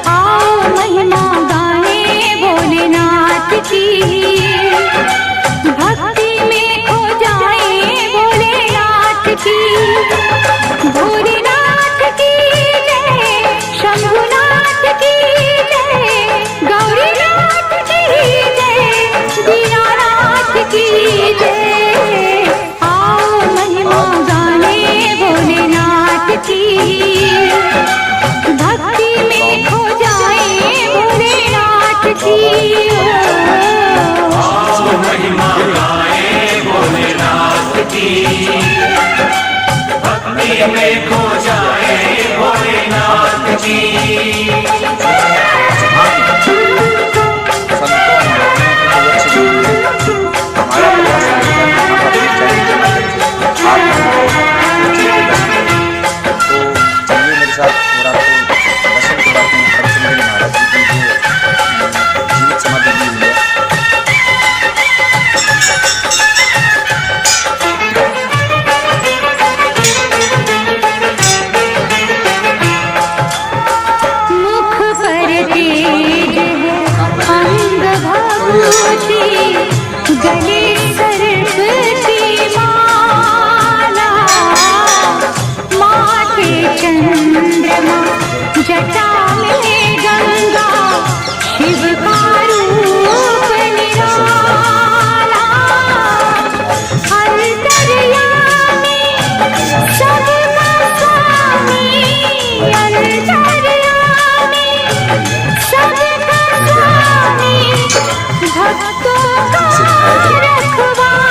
आओ महिमा गाए भोलेनाथ की, भक्ति में खो जाए भोलेनाथ की। भोलेनाथ की जय, शंभुनाथ की जय, गौरीनाथ की जय, दीनानाथ की जय। आओ महिमा गाने भोलेनाथ की, भक्ति में खो जाए भोलेनाथ की। आओ महिमा गाए भोलेनाथ की, भक्ति में खो जाए भोलेनाथ की। गले सर्प की माला, माथे चंद्रमा, जटा में गंगा, शिव का रूप निराला। अंतर्यामी सबका स्वामी, अंतर्यामी सबका स्वामी, भक्तों का रखवाला।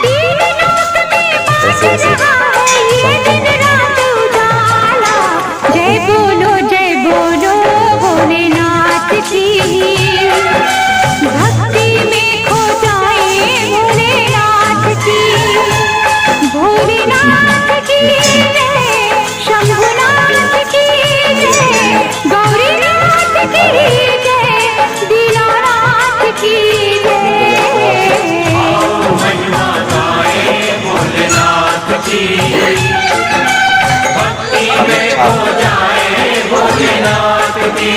तीन लोक में बाज रहा है ये दिन रात उजाला। जय बोलो भोलेनाथ की, भक्ति में खो जाए भोलेनाथ की। भोलेनाथ की जय, शंभुनाथ की जय, गौरीनाथ की जय, दीनानाथ की जय। आओ महिमा गाए भोलेनाथ की, भक्ति में खो जाए भोलेनाथ की।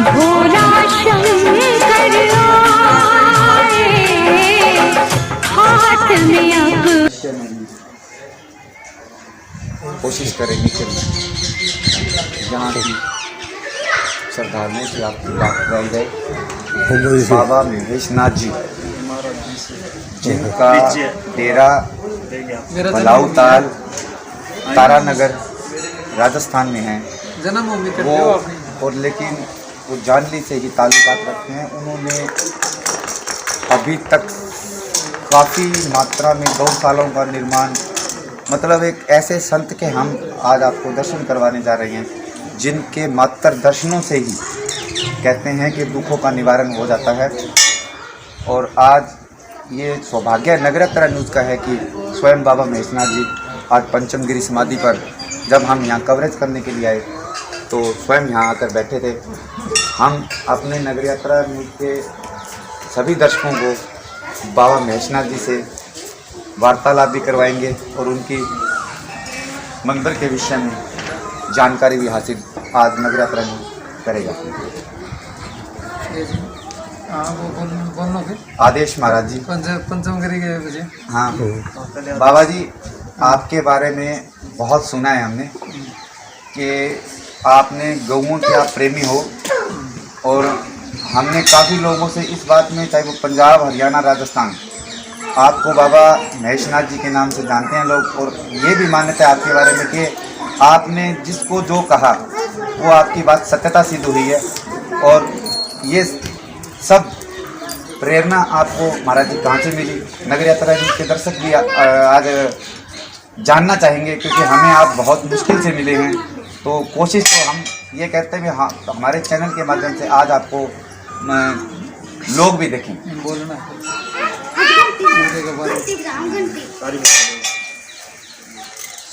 भोला शंकर आए, हाथ में अब कोशिश करेंगे कि यहाँ की श्रद्धालुओं से आपकी बात कराई जाए। बाबा महेशनाथ जी, जिनका डेरा भलाउताल तारानगर राजस्थान में है, वो और लेकिन वो जानली से ही ताल्लुकात रखते हैं। उन्होंने अभी तक काफ़ी मात्रा में गौशालाओं का निर्माण, मतलब एक ऐसे संत के हम आज आपको दर्शन करवाने जा रहे हैं, जिनके मात्र दर्शनों से ही कहते हैं कि दुखों का निवारण हो जाता है। और आज ये सौभाग्य नगरत्रा न्यूज़ का है कि स्वयं बाबा महेशनाथ जी आज पंचमगिरी समाधि पर जब हम यहाँ कवरेज करने के लिए आए तो स्वयं यहाँ आकर बैठे थे। हम अपने नगरयात्रा न्यूज़ के सभी दर्शकों को बाबा महेशनाथ जी से वार्तालाप भी करवाएंगे और उनकी मंदिर के विषय में जानकारी भी हासिल आज नगरयात्रा न्यूज़ करेगा। आदेश महाराज जी, पंचमगिरी के मुझे। हाँ बाबा जी, आपके बारे में बहुत सुना है हमने कि आपने गऊओं के आप प्रेमी हो, और हमने काफ़ी लोगों से इस बात में, चाहे वो पंजाब, हरियाणा, राजस्थान, आपको बाबा महेशनाथ जी के नाम से जानते हैं लोग। और ये भी मान्यता है आपके बारे में कि आपने जिसको जो कहा वो आपकी बात सत्यता सिद्ध हुई है। और ये सब प्रेरणा आपको महाराज जी कहाँ से मिली? नगर यात्रा न्यूज़ के दर्शक भी आज जानना चाहेंगे, क्योंकि हमें आप बहुत मुश्किल से मिले हैं। तो कोशिश तो हम ये कहते हैं हाँ, हमारे चैनल के माध्यम से आज आपको लोग भी देखें। बोलना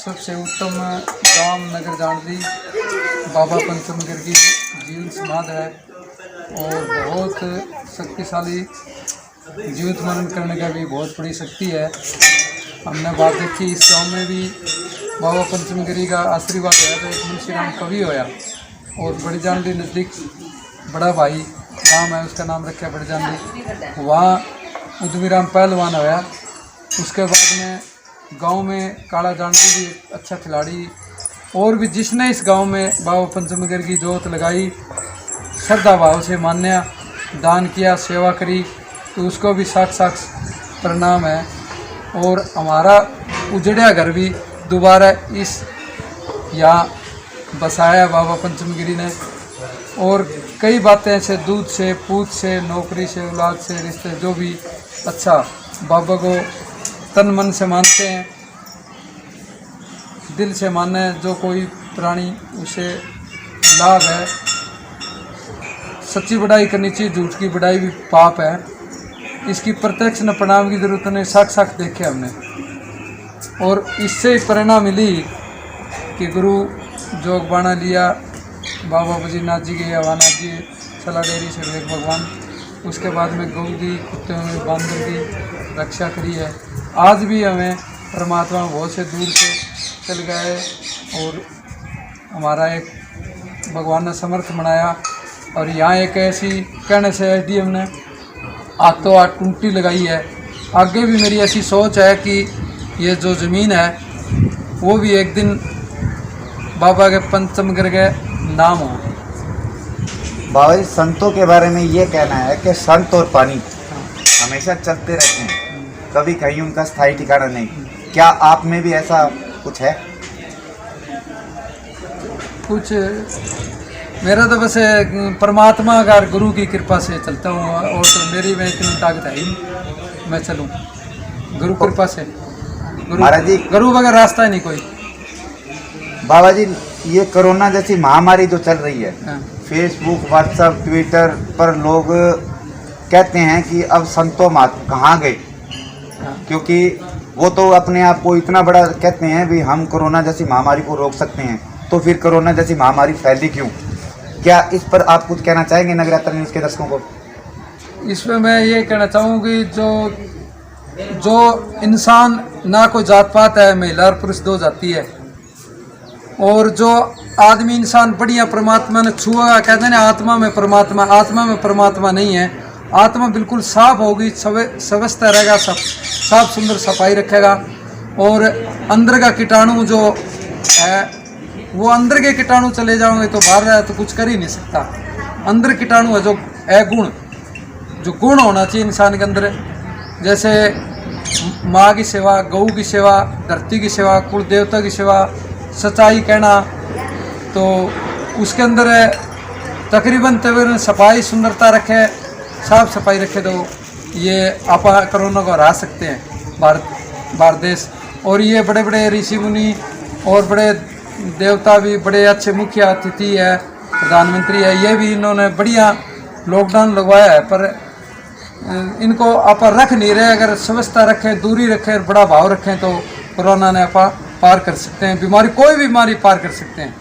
सबसे उत्तम गांव नगर जानदी बाबा पंचमगिर की जीवन समाधि है और बहुत शक्तिशाली जीवित मरण करने का भी बहुत बड़ी शक्ति है। हमने बात देखी इस गांव में भी बाबा पंचमगिरी का आशीर्वाद है तो एक मुंशी राम कवि होया और बड़ी जानदी नज़दीक बड़ा भाई गाँव है, उसका नाम रखा बड़ी जानदी, वहाँ उद्वीराम पहलवान होया। उसके बाद में गांव में काला जानदी भी एक अच्छा खिलाड़ी, और भी जिसने इस गांव में बाबा पंचमगिर की जोत लगाई, श्रद्धा भाव से मान्या, दान किया, सेवा करी, तो उसको भी साक्षात प्रणाम है। और हमारा उजड़िया घर भी दोबारा इस यहाँ बसाया बाबा पंचमगिरी ने। और कई बातें ऐसे दूध से, पूत से, नौकरी से, औलाद से, रिश्ते जो भी अच्छा बाबा को तन मन से मानते हैं, दिल से मानना है, जो कोई प्राणी उसे लाभ है। सच्ची बढ़ाई करनी चाहिए, झूठ की बढ़ाई भी पाप है। इसकी प्रत्यक्ष न प्रणाम की जरूरत नहीं, साक्षात देखे हमने। और इससे प्रेरणा मिली कि गुरु जोग बाणा लिया, बाबा बजीनाथ जी के, अवानाथ जी, सला डेरी से भगवान, उसके बाद में गऊ की, कुत्ते में बांदर की रक्षा करी है। आज भी हमें परमात्मा बहुत से दूर से चल गए और हमारा एक भगवान ने समर्थ बनाया। और यहाँ एक ऐसी कहने से एसडीएम ने हाथों हाथ टूंटी लगाई है। आगे भी मेरी ऐसी सोच है कि ये जो ज़मीन है वो भी एक दिन बाबा के पंचमगिर के नाम हो। बाबा जी, संतों के बारे में ये कहना है कि संत और पानी हमेशा चलते रहते हैं, कभी कहीं उनका स्थायी ठिकाना नहीं। क्या आप में भी ऐसा कुछ है? कुछ मेरा तो बस परमात्मा का गुरु की कृपा से चलता हूँ, और तो मेरी में इतनी ताकत है ही, मैं चलूँ गुरु कृपा से। महाराज जी, गुरु बगैर रास्ता ही नहीं कोई। बाबा जी, ये कोरोना जैसी महामारी जो चल रही है, हाँ। फेसबुक, व्हाट्सएप, ट्विटर पर लोग कहते हैं कि अब संतों कहाँ गए, हाँ। क्योंकि वो तो अपने आप को इतना बड़ा कहते हैं भी हम कोरोना जैसी महामारी को रोक सकते हैं, तो फिर कोरोना जैसी महामारी फैली क्यों? क्या इस पर आप कुछ कहना चाहेंगे नगर यात्रा न्यूज़ के दर्शकों को? इसमें मैं ये कहना चाहूँ कि जो इंसान ना कोई जात पात है, महिला और पुरुष दो जाती है, और जो आदमी इंसान बढ़िया परमात्मा ने छुआ, कहते हैं ना आत्मा में परमात्मा नहीं है। आत्मा बिल्कुल साफ होगी, स्वस्थ रहेगा, साफ सुंदर सफाई रखेगा, और अंदर का कीटाणु जो है वो अंदर के कीटाणु चले जाओगे तो बाहर जाए तो कुछ कर ही नहीं सकता। अंदर कीटाणु है जो है जो गुण होना चाहिए इंसान के अंदर, जैसे माँ की सेवा, गऊ की सेवा, धरती की सेवा, कुल देवता की सेवा, सच्चाई कहना, तो उसके अंदर तकरीबन सफाई सुंदरता रखे, साफ सफाई रखे, तो ये आप कोरोना को हरा सकते हैं भारत देश। और ये बड़े बड़े ऋषि मुनि और बड़े देवता भी, बड़े अच्छे मुख्य अतिथि है, प्रधानमंत्री है, ये भी इन्होंने बढ़िया लॉकडाउन लगवाया है, पर इनको आप रख नहीं रहे। अगर स्वच्छता रखें, दूरी रखें, बड़ा भाव रखें, तो कोरोना ने आप पार कर सकते हैं। बीमारी, कोई भी बीमारी पार कर सकते हैं।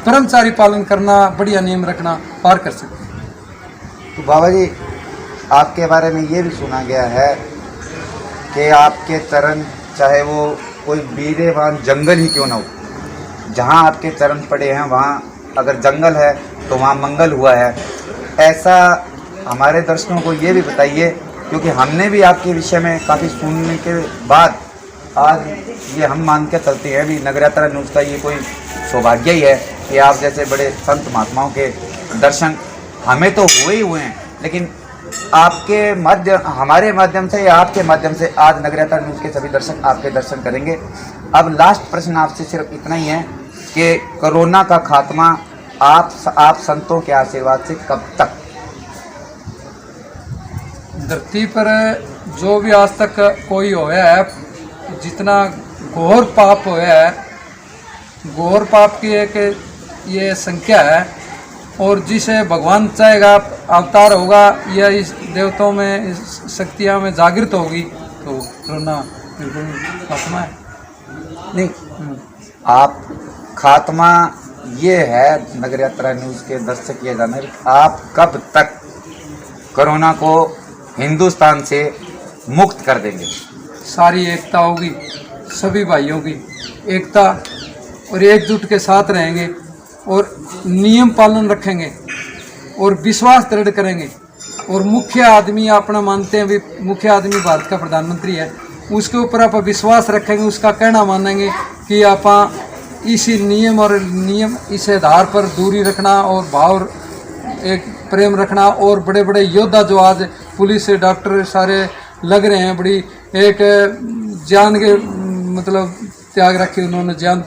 ब्रह्मचारी पालन करना, बढ़िया नियम रखना, पार कर सकते हैं। तो बाबा जी, आपके बारे में ये भी सुना गया है कि आपके चरण, चाहे वो कोई वीरवान जंगल ही क्यों ना हो, जहाँ आपके चरण पड़े हैं वहाँ अगर जंगल है तो वहाँ मंगल हुआ है। ऐसा हमारे दर्शकों को ये भी बताइए, क्योंकि हमने भी आपके विषय में काफ़ी सुनने के बाद आज ये हम मान के चलते हैं भी नगर यात्रा न्यूज़ का ये कोई सौभाग्य ही है कि आप जैसे बड़े संत महात्माओं के दर्शन हमें तो हुए हैं, लेकिन आपके माध्यम, हमारे माध्यम से या आपके माध्यम से आज नगर यात्रा न्यूज़ के सभी दर्शक आपके दर्शन करेंगे। अब लास्ट प्रश्न आपसे सिर्फ इतना ही है कि कोरोना का खात्मा आप संतों के आशीर्वाद से कब तक? धरती पर जो भी आज तक कोई होया है, जितना घोर पाप होया है, घोर पाप की एक ये संख्या है। और जिसे भगवान चाहेगा अवतार होगा या इस देवताओं में इस शक्तियाँ में जागृत होगी तो कोरोना बिल्कुल खात्मा है। नहीं, आप खात्मा ये है नगर यात्रा न्यूज़ के दर्शक ये जाने, आप कब तक कोरोना को हिंदुस्तान से मुक्त कर देंगे? सारी एकता होगी, सभी भाइयों की एकता और एकजुट के साथ रहेंगे और नियम पालन रखेंगे और विश्वास दृढ़ करेंगे। और मुख्य आदमी अपना मानते हैं भी, मुख्य आदमी भारत का प्रधानमंत्री है, उसके ऊपर आप विश्वास रखेंगे, उसका कहना मानेंगे कि आप इसी नियम और नियम इस आधार पर दूरी रखना और भाव एक प्रेम रखना। और बड़े बड़े योद्धा जो आज पुलिस से डॉक्टर सारे लग रहे हैं, बड़ी एक जान के मतलब त्याग रखी उन्होंने, जान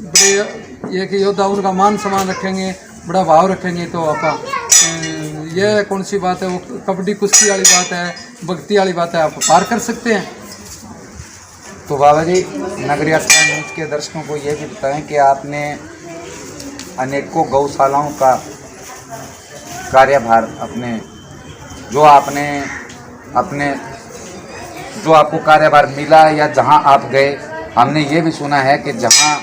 बड़े एक योद्धा, उनका मान सम्मान रखेंगे, बड़ा भाव रखेंगे तो आप यह कौन सी बात है, वो कबड्डी कुश्ती वाली बात है, भक्ति वाली बात है, आप पार कर सकते हैं। तो बाबा जी, नगर यात्रा न्यूज़ के दर्शकों को ये भी बताएं कि आपने अनेकों गौशालाओं का कार्यभार जो आपको कार्यभार मिला या जहां आप गए, हमने ये भी सुना है कि जहां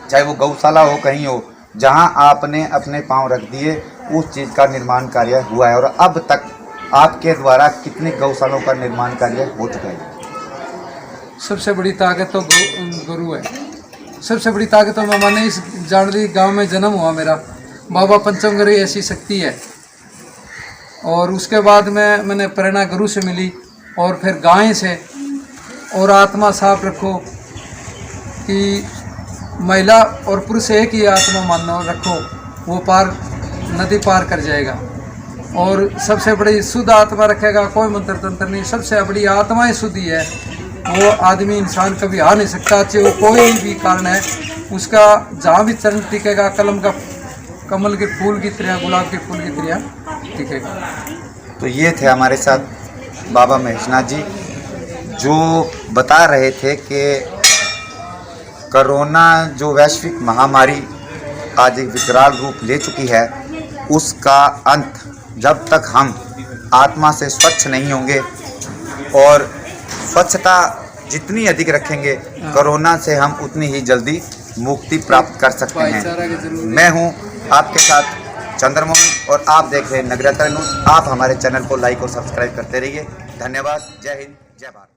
चाहे वो गौशाला हो कहीं हो, जहां आपने अपने पांव रख दिए उस चीज़ का निर्माण कार्य हुआ है। और अब तक आपके द्वारा कितने गौशालों का निर्माण कार्य हो चुका है? सबसे बड़ी ताकत तो गुरु है, सबसे बड़ी ताकत तो मैंने इस जांडली गांव में जन्म हुआ मेरा, बाबा पंचमगरी ऐसी शक्ति है। और उसके बाद मैंने प्रेरणा गुरु से मिली और फिर गाय से। और आत्मा साफ रखो कि महिला और पुरुष एक ही आत्मा मानो रखो, वो पार नदी पार कर जाएगा। और सबसे बड़ी शुद्ध आत्मा रखेगा, कोई मंत्र तंत्र नहीं, सबसे बड़ी आत्मा ही शुद्धि है। वो आदमी इंसान कभी हार नहीं सकता, चाहे वो कोई भी कारण है, उसका जहाँ भी चरण टिकेगा कमल के फूल की तरह, गुलाब के फूल की तरह टिकेगा। तो ये थे हमारे साथ बाबा महेशनाथ जी, जो बता रहे थे कि कोरोना जो वैश्विक महामारी आज एक विकराल रूप ले चुकी है, उसका अंत जब तक हम आत्मा से स्वच्छ नहीं होंगे और स्वच्छता जितनी अधिक रखेंगे, कोरोना से हम उतनी ही जल्दी मुक्ति प्राप्त कर सकते हैं। मैं हूं आपके साथ चंद्रमोहन और आप देख रहे हैं नगर यात्रा न्यूज़। आप हमारे चैनल को लाइक और सब्सक्राइब करते रहिए। धन्यवाद। जय हिंद, जय भारत।